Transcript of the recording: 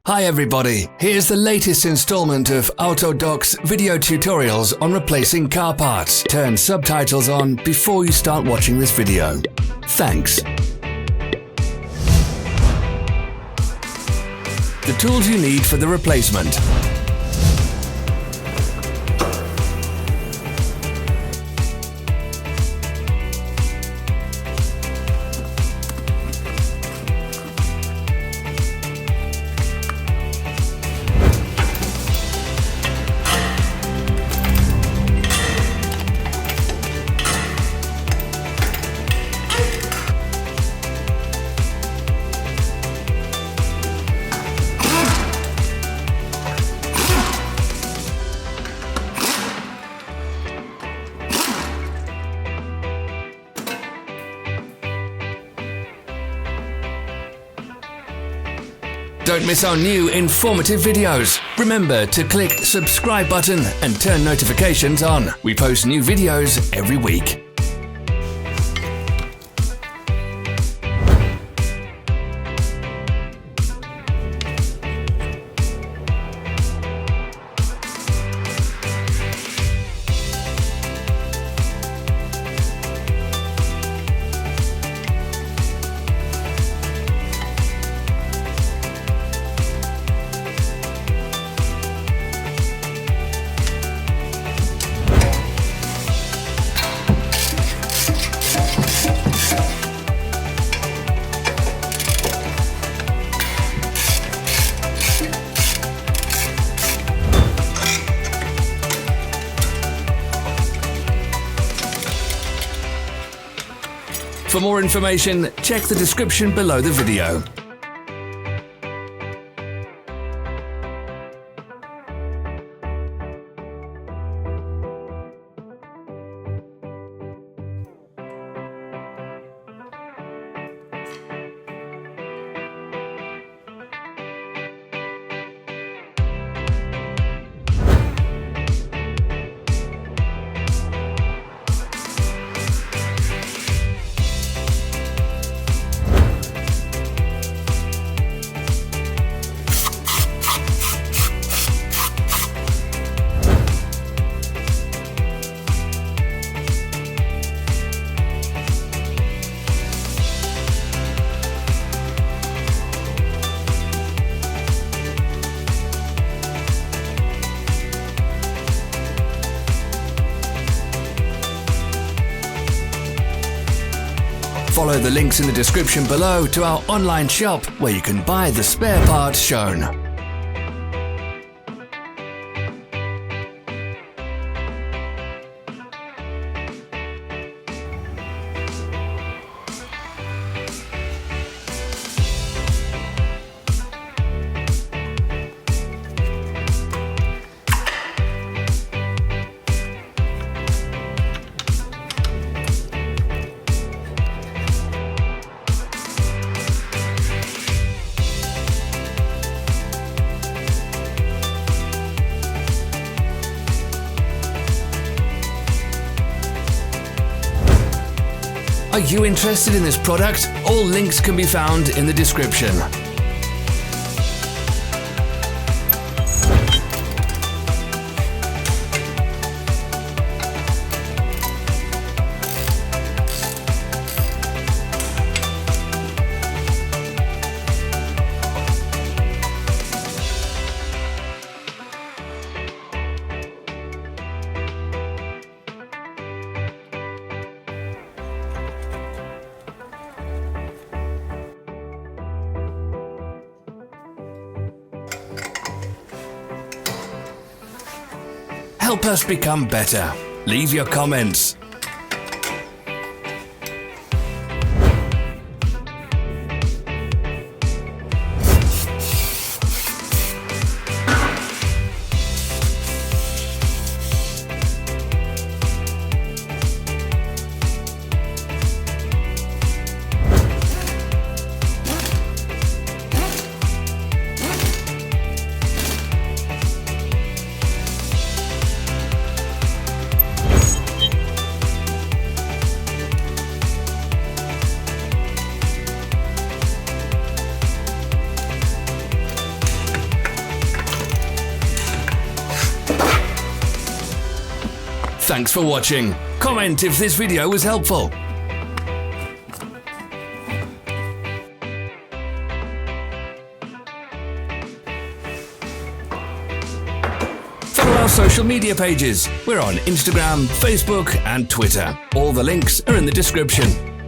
Hi everybody, here's the latest installment of Autodoc's video tutorials on replacing car parts. Turn subtitles on before you start watching this video. Thanks. The tools you need for the replacement. Don't miss our new informative videos. Remember to click subscribe button and turn notifications on. We post new videos every week. For more information, check the description below the video. Follow the links in the description below to our online shop where you can buy the spare parts shown. Are you interested in this product? All links can be found in the description. Help us become better. Leave your comments. Thanks for watching. Comment if this video was helpful. Follow our social media pages. We're on Instagram, Facebook and Twitter. All the links are in the description.